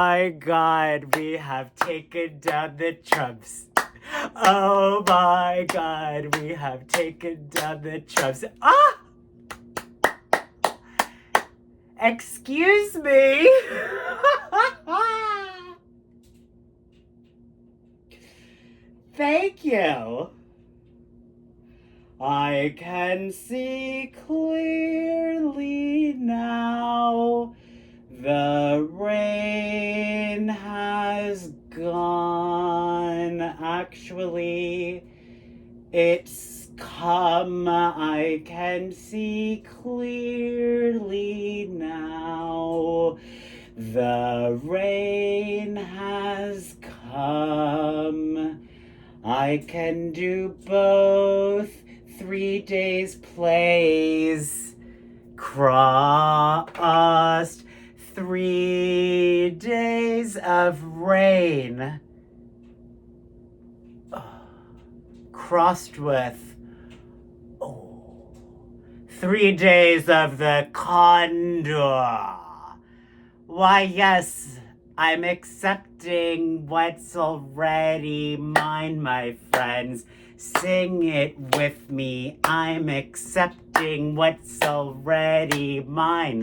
My God, we have taken down the Trumps. Oh my God, we have taken down the Trumps. Ah! Excuse me. Thank you. I can see clearly now. The rain has gone. Actually, it's come. I can see clearly now. The rain has come. I can do both 3 days plays. Crossed 3 days of rain. Crossed with 3 days of the condor. Why, yes, I'm accepting what's already mine, my friends. Sing it with me. I'm accepting what's already mine,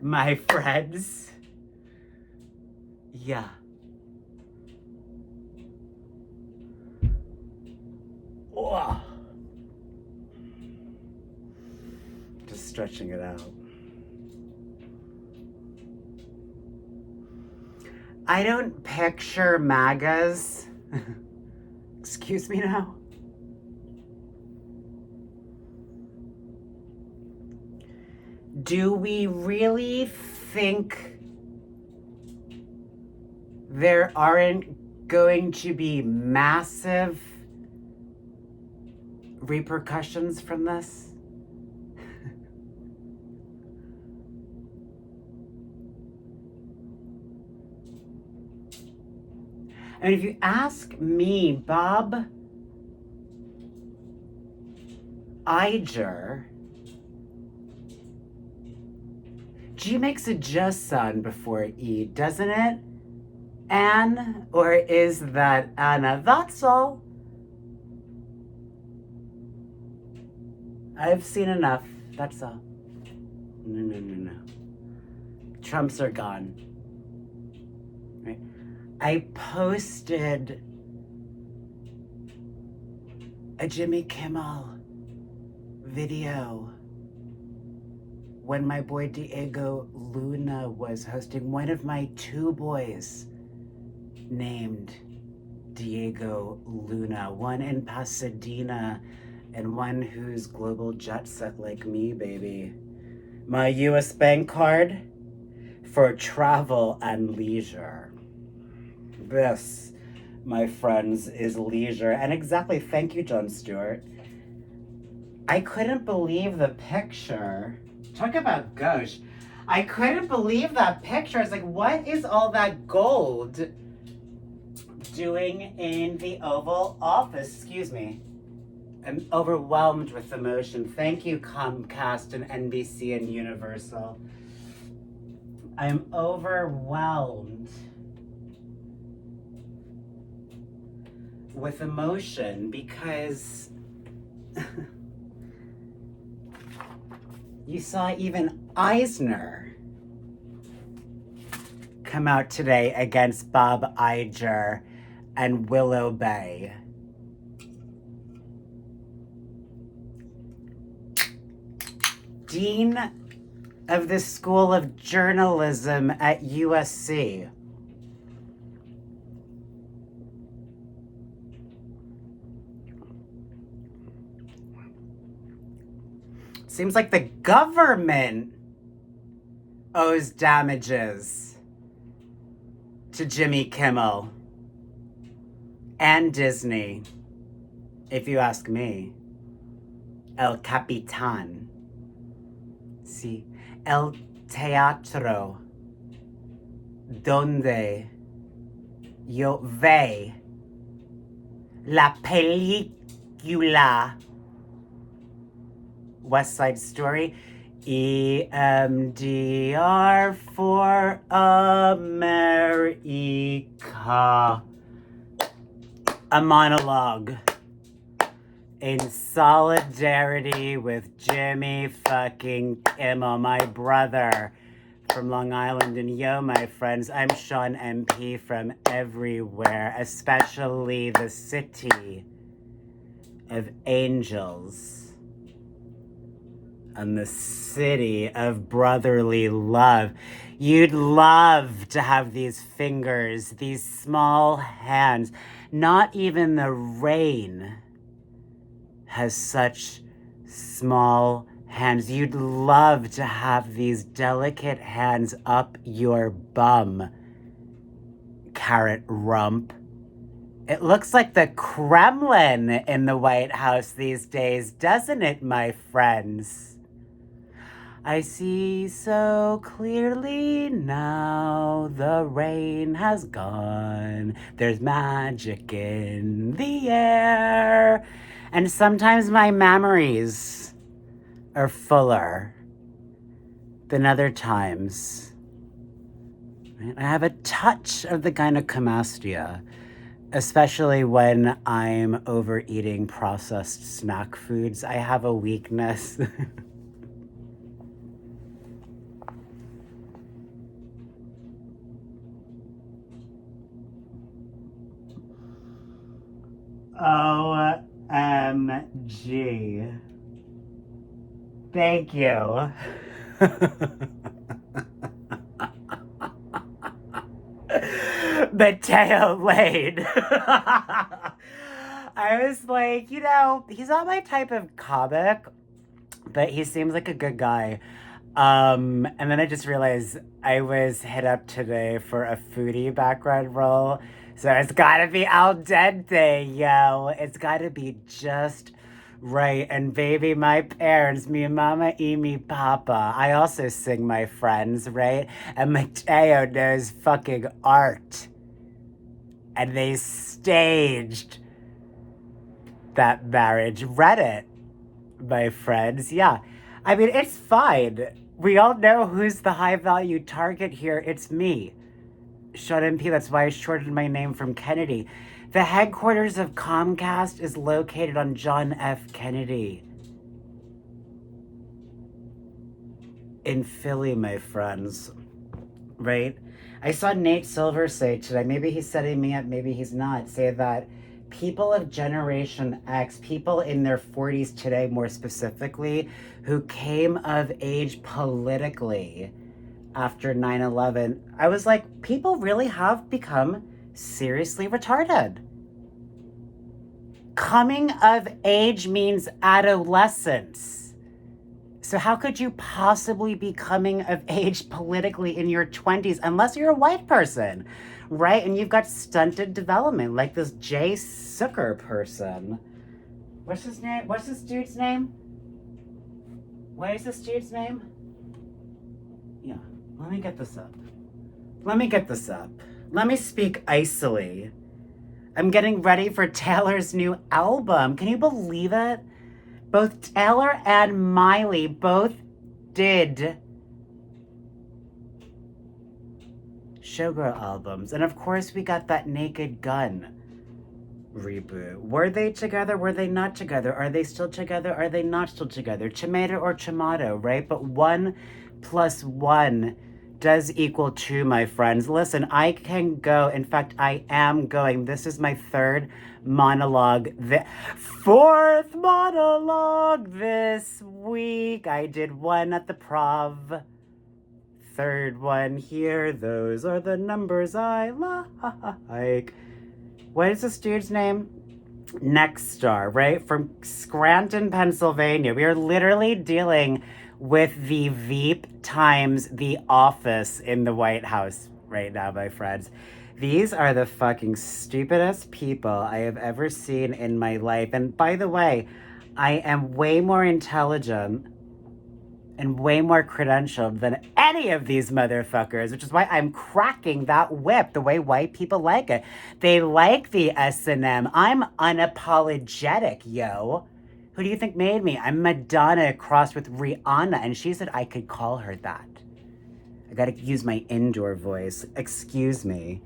my friends. Yeah. Whoa. Just stretching it out. I don't picture MAGAs. Excuse me now. Do we really think there aren't going to be massive repercussions from this? I mean, if you ask me, Bob Iger, G makes a just sound before E, doesn't it? Anne? Or is that Anna? That's all. I've seen enough. That's all. No. Trumps are gone. Right? I posted a Jimmy Kimmel video when my boy Diego Luna was hosting. One of my 2 boys named Diego Luna, one in Pasadena and one who's global jet set like me, baby. My US bank card for travel and leisure. This, my friends, is leisure. And exactly, thank you, Jon Stewart. I couldn't believe the picture. Talk about gauche. I couldn't believe that picture. I was like, what is all that gold doing in the Oval Office? Excuse me. I'm overwhelmed with emotion. Thank you, Comcast and NBC and Universal. I'm overwhelmed with emotion because you saw even Eisner come out today against Bob Iger and Willow Bay. Dean of the School of Journalism at USC. Seems like the government owes damages to Jimmy Kimmel and Disney, if you ask me. El Capitan. Sí. El teatro donde yo ve la película West Side Story EMDR for America. A monologue in solidarity with Jimmy fucking Kimmel, my brother from Long Island. And yo, my friends, I'm Sean MP from everywhere, especially the city of angels and the city of brotherly love. You'd love to have these fingers, these small hands. Not even the rain has such small hands. You'd love to have these delicate hands up your bum, carrot rump. It looks like the Kremlin in the White House these days, doesn't it, my friends? I see so clearly now, the rain has gone. There's magic in the air. And sometimes my memories are fuller than other times. I have a touch of the gynecomastia, especially when I'm overeating processed snack foods. I have a weakness. OMG. Thank you. Mateo Lane. I was like, he's not my type of comic, but he seems like a good guy. And then I just realized I was hit up today for a foodie background role. So it's gotta be al dente, yo. It's gotta be just right. And baby, my parents, mi mama y mi papa. I also sing my friends, right? And Mateo knows fucking art. And they staged that marriage. Reddit, my friends. Yeah. I mean, it's fine. We all know who's the high value target here. It's me. Sean MP, that's why I shortened my name from Kennedy. The headquarters of Comcast is located on John F. Kennedy in Philly, my friends. Right? I saw Nate Silver say today, maybe he's setting me up, maybe he's not, say that people of Generation X, people in their 40s today more specifically, who came of age politically after 9/11, I was like, people really have become seriously retarded. Coming of age means adolescence. So how could you possibly be coming of age politically in your 20s unless you're a white person, right? And you've got stunted development, like this Jay Sucker person. What's his name? What's this dude's name? What is this dude's name? Yeah. Let me get this up. Let me speak icily. I'm getting ready for Taylor's new album. Can you believe it? Both Taylor and Miley both did showgirl albums. And of course, we got that Naked Gun reboot. Were they together? Were they not together? Are they still together? Are they not still together? Tomato or tomato, right? But 1 + 1 does equal 2, my friends. Listen, I can go. In fact, I am going. This is my third monologue. Fourth monologue this week. I did one at the Prov. Third one here. Those are the numbers I like. What is this dude's name? Next Star, right? From Scranton, Pennsylvania. We are literally dealing with the Veep times the office in the White House right now, my friends. These are the fucking stupidest people I have ever seen in my life. And by the way, I am way more intelligent and way more credentialed than any of these motherfuckers, which is why I'm cracking that whip the way white people like it. They like the S&M. I'm unapologetic, yo. Who do you think made me? I'm Madonna crossed with Rihanna, and she said I could call her that. I gotta use my indoor voice. Excuse me.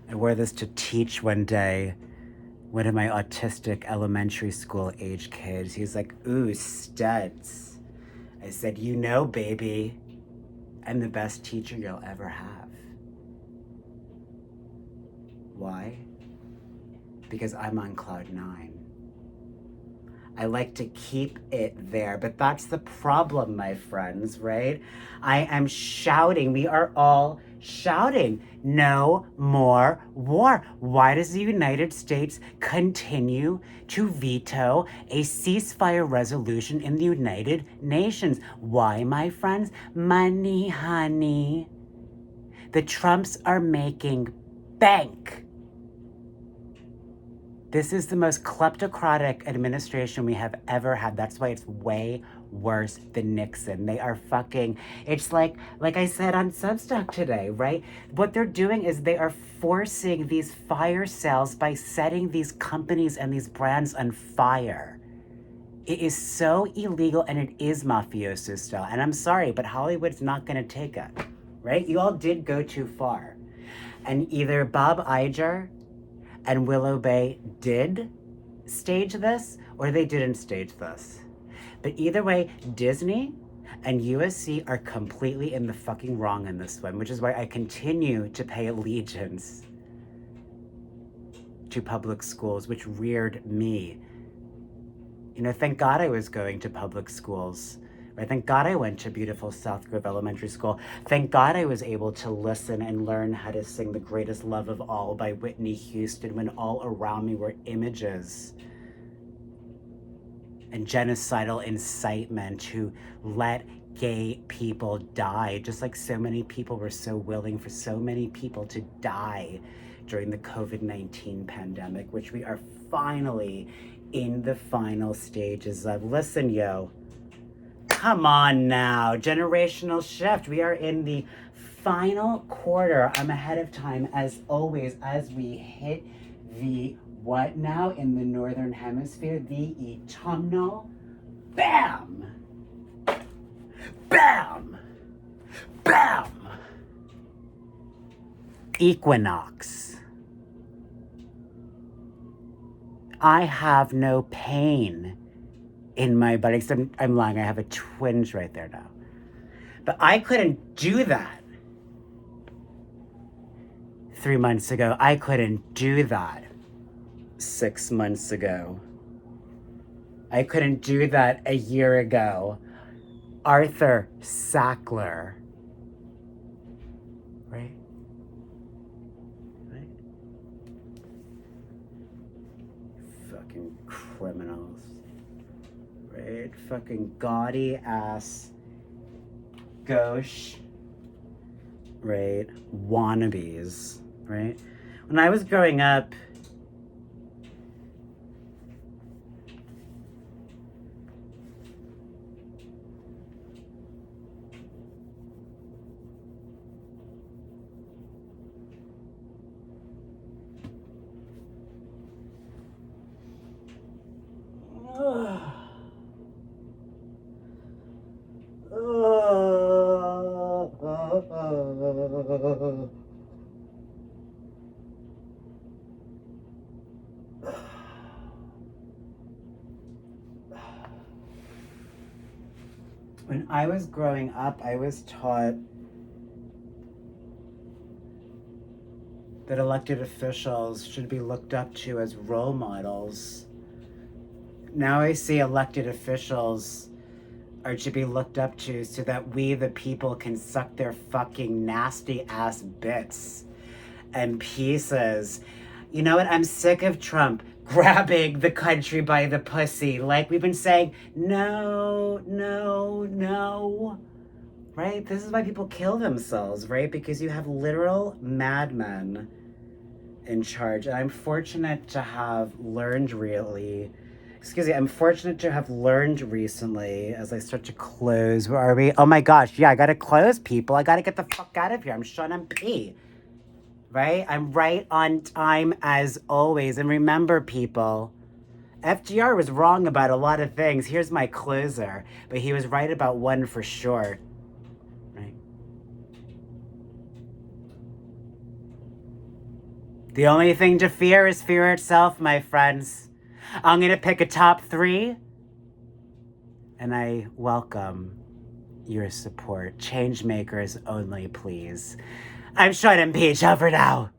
I wore this to teach one day. One of my autistic elementary school age kids. He was like, ooh, studs. I said, you know, baby, I'm the best teacher you'll ever have. Why? Because I'm on cloud 9. I like to keep it there, but that's the problem, my friends, right? I am shouting. We are all shouting, no more war. Why does the United States continue to veto a ceasefire resolution in the United Nations? Why, my friends? Money, honey. The Trumps are making bank. This is the most kleptocratic administration we have ever had. That's why it's way worse than Nixon. They are fucking, it's like I said on Substack today, right? What they're doing is they are forcing these fire sales by setting these companies and these brands on fire. It is so illegal and it is mafioso style. And I'm sorry, but Hollywood's not gonna take it, right? You all did go too far. And either Bob Iger and Willow Bay did stage this, or they didn't stage this. But either way, Disney and USC are completely in the fucking wrong in this one, which is why I continue to pay allegiance to public schools, which reared me. You know, thank God I was going to public schools. Right? Thank God I went to beautiful South Grove Elementary School. Thank God I was able to listen and learn how to sing The Greatest Love of All by Whitney Houston when all around me were images and genocidal incitement to let gay people die, just like so many people were so willing for so many people to die during the COVID-19 pandemic, which we are finally in the final stages of. Listen, yo. Come on now, generational shift. We are in the final quarter. I'm ahead of time as always as we hit the what now in the Northern Hemisphere? The autumnal bam, bam, bam equinox. I have no pain in my body, except I'm lying, I have a twinge right there now. But I couldn't do that 3 months ago. I couldn't do that 6 months ago. I couldn't do that a year ago. Arthur Sackler. Right? Right? Fucking criminals. Right? Fucking gaudy ass gauche, right? Wannabes, right? When I was growing up, when I was growing up, I was taught that elected officials should be looked up to as role models. Now I see elected officials are to be looked up to so that we, the people, can suck their fucking nasty ass bits and pieces. You know what? I'm sick of Trump grabbing the country by the pussy. Like we've been saying, no, no, no. Right? This is why people kill themselves, right? Because you have literal madmen in charge. And I'm fortunate to have learned really Excuse me, I'm fortunate to have learned recently as I start to close. Where are we? Oh my gosh, yeah, I gotta close, people. I gotta get the fuck out of here. I'm Sean MP, right? I'm right on time as always. And remember, people, FDR was wrong about a lot of things. Here's my closer, but he was right about one for sure, right? The only thing to fear is fear itself, my friends. I'm gonna pick a top 3, and I welcome your support. Change makers only, please. I'm Sean and Peach. Over now.